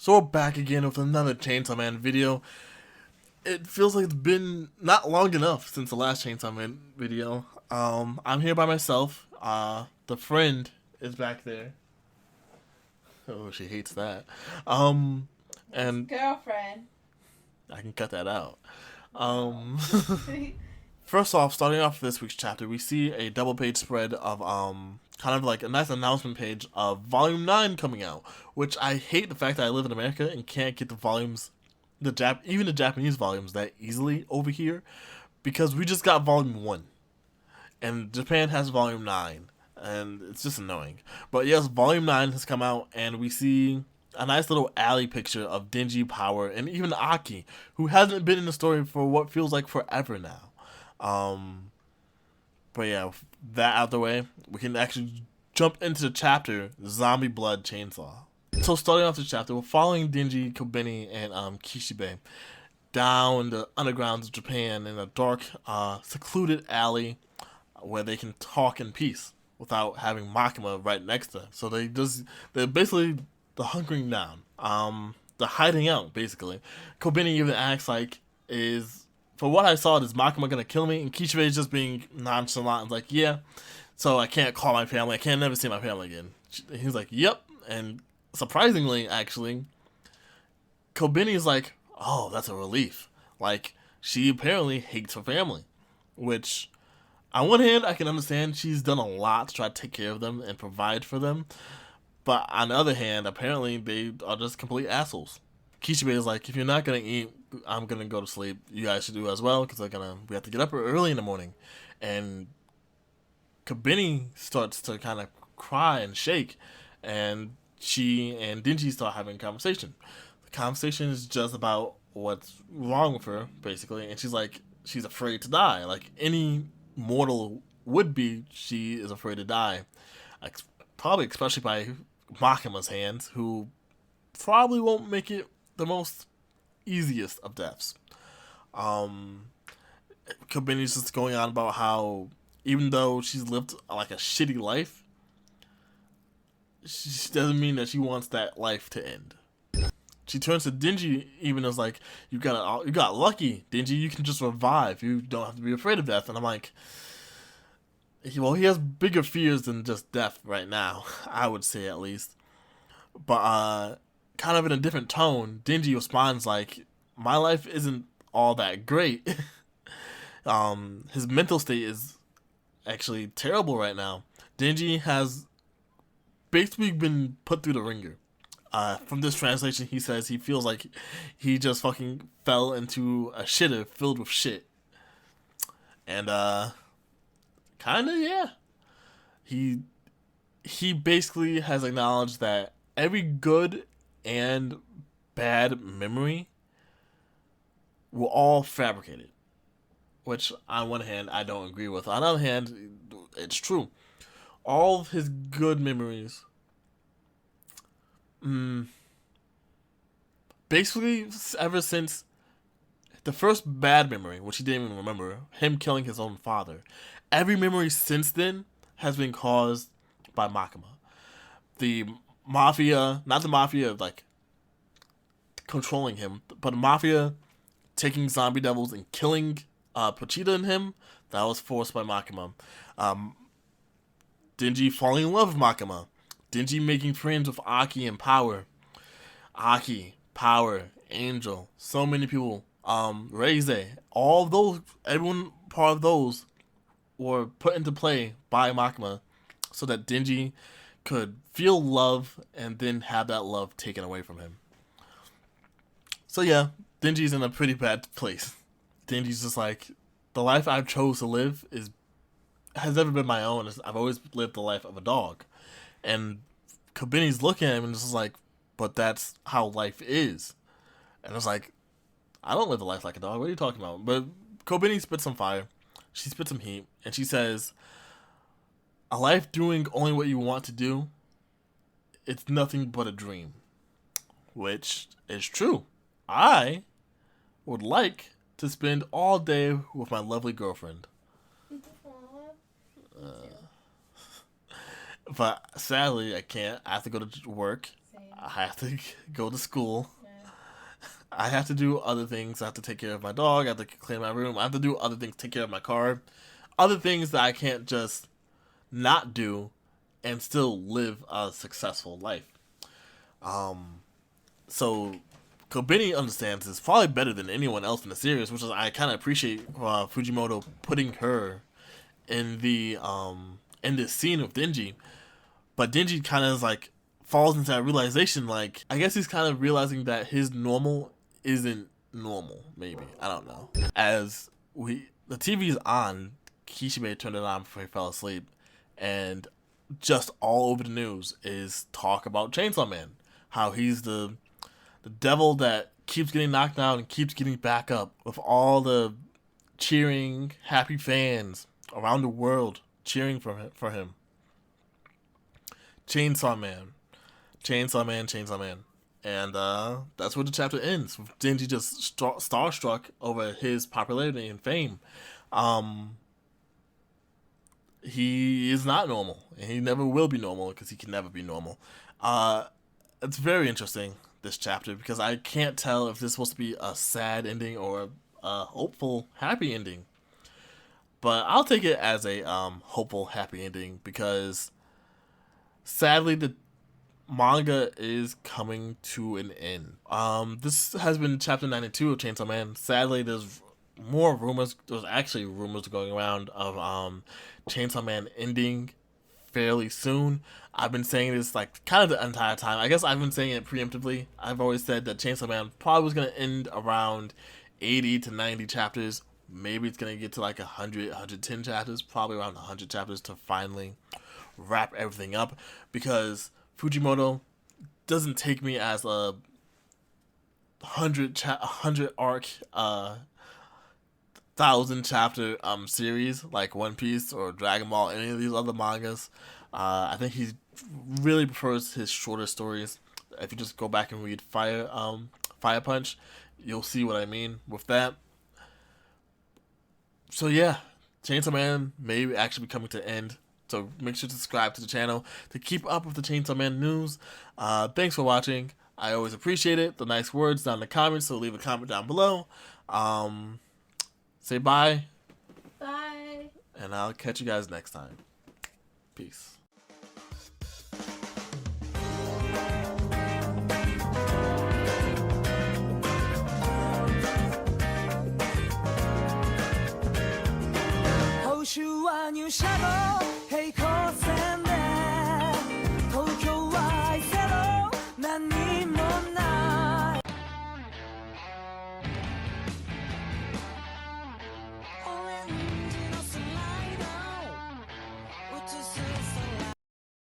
So we're back again with another Chainsaw Man video. It feels like it's been not long enough since the last Chainsaw Man video. I'm here by myself. The friend is back there. Oh, she hates that. And Girlfriend. I can cut that out. Um, First off, starting off this week's chapter, we see a double page spread of kind of like a nice announcement page of Volume 9 coming out, which I hate the fact that I live in America and can't get the volumes, even the Japanese volumes that easily over here, because we just got Volume 1 and Japan has Volume 9 and it's just annoying. But yes, Volume 9 has come out and we see a nice little alley picture of Denji, Power, and even Aki, who hasn't been in the story for what feels like forever now. But yeah, that out the way, we can actually jump into the chapter, Zombie Blood Chainsaw. So starting off the chapter, we're following Denji, Kobeni, and Kishibe down the undergrounds of Japan in a dark, secluded alley where they can talk in peace without having Makima right next to them. So they're basically the hunkering down. The hiding out, basically. Kobeni even acts like, for what I saw, is Makima gonna kill me? And Kishibe is just being nonchalant and like, yeah, so I can't call my family. I can't never see my family again. He's like, yep. And surprisingly, actually, Kobeni is like, oh, that's a relief. Like, she apparently hates her family. Which, on one hand, I can understand she's done a lot to try to take care of them and provide for them. But on the other hand, apparently they are just complete assholes. Kishibe is like, if you're not gonna eat, I'm gonna go to sleep. You guys should do as well because we have to get up early in the morning. And Kobeni starts to kind of cry and shake, and she and Denji start having a conversation. The conversation is just about what's wrong with her, basically, and she's like, she's afraid to die, like any mortal would be. She is afraid to die, like, probably especially by Makima's hands, who probably won't make it the most easiest of deaths. Um, Kobeni's just going on about how even though she's lived like a shitty life, she doesn't mean that she wants that life to end. She turns to Denji even as like, you got lucky, Denji. You can just revive. You don't have to be afraid of death. And I'm like, well, he has bigger fears than just death right now. I would say at least. But kind of in a different tone, Denji responds like, my life isn't all that great. His mental state is actually terrible right now. Denji has basically been put through the ringer. From this translation, he says he feels like he just fucking fell into a shitter filled with shit. And kinda, yeah. He basically has acknowledged that every good and bad memory were all fabricated. Which, on one hand, I don't agree with. On the other hand, it's true. All of his good memories, basically, ever since the first bad memory, which he didn't even remember, him killing his own father, every memory since then has been caused by Makima. The mafia, not the mafia like controlling him, but the mafia taking zombie devils and killing Pochita and him, that was forced by Makima. Um, Denji falling in love with Makima. Denji making friends with Aki and Power. Aki, Power, Angel, so many people. Reize, all of those, everyone part of those were put into play by Makima so that Denji could feel love and then have that love taken away from him. So yeah, Denji's in a pretty bad place. Denji's just like, the life I've chose to live has never been my own. I've always lived the life of a dog. And Kobeni's looking at him and just like, but that's how life is. And I was like, I don't live a life like a dog. What are you talking about? But Kobeni spits some fire. She spits some heat. And she says, a life doing only what you want to do, it's nothing but a dream. Which is true. I would like to spend all day with my lovely girlfriend. But sadly, I can't. I have to go to work. Same. I have to go to school. I have to do other things. I have to take care of my dog. I have to clean my room. I have to do other things, take care of my car. Other things that I can't just not do and still live a successful life. So Cobini understands this probably better than anyone else in the series, which is I kind of appreciate Fujimoto putting her in the in this scene with Denji. But Denji kind of is like falls into that realization. Like I guess he's kind of realizing that his normal isn't normal. Maybe I don't know. As the TV is on, Kishibe turned it on before he fell asleep, and just all over the news is talk about Chainsaw Man. How he's the devil that keeps getting knocked down and keeps getting back up, with all the cheering, happy fans around the world cheering for him. Chainsaw Man. Chainsaw Man, Chainsaw Man. And that's where the chapter ends, with Denji just starstruck over his popularity and fame. He is not normal, and he never will be normal, because he can never be normal. It's very interesting, this chapter, because I can't tell if this is supposed to be a sad ending or a hopeful, happy ending. But I'll take it as a hopeful, happy ending, because sadly the manga is coming to an end. This has been chapter 92 of Chainsaw Man. Sadly, there's more rumors. There's actually rumors going around of Chainsaw Man ending fairly soon. I've been saying this like kind of the entire time. I guess I've been saying it preemptively. I've always said that Chainsaw Man probably was going to end around 80 to 90 chapters. Maybe it's going to get to like 100, 110 chapters, probably around 100 chapters to finally wrap everything up, because Fujimoto doesn't take me as a 100 arc 1,000 chapter series like One Piece or Dragon Ball, any of these other mangas. I think he really prefers his shorter stories. If you just go back and read Fire Punch, you'll see what I mean with that. So yeah, Chainsaw Man may actually be coming to an end. So make sure to subscribe to the channel to keep up with the Chainsaw Man news. Thanks for watching. I always appreciate it. The nice words down in the comments, so leave a comment down below. Say bye. Bye. And I'll catch you guys next time. Peace. Shadow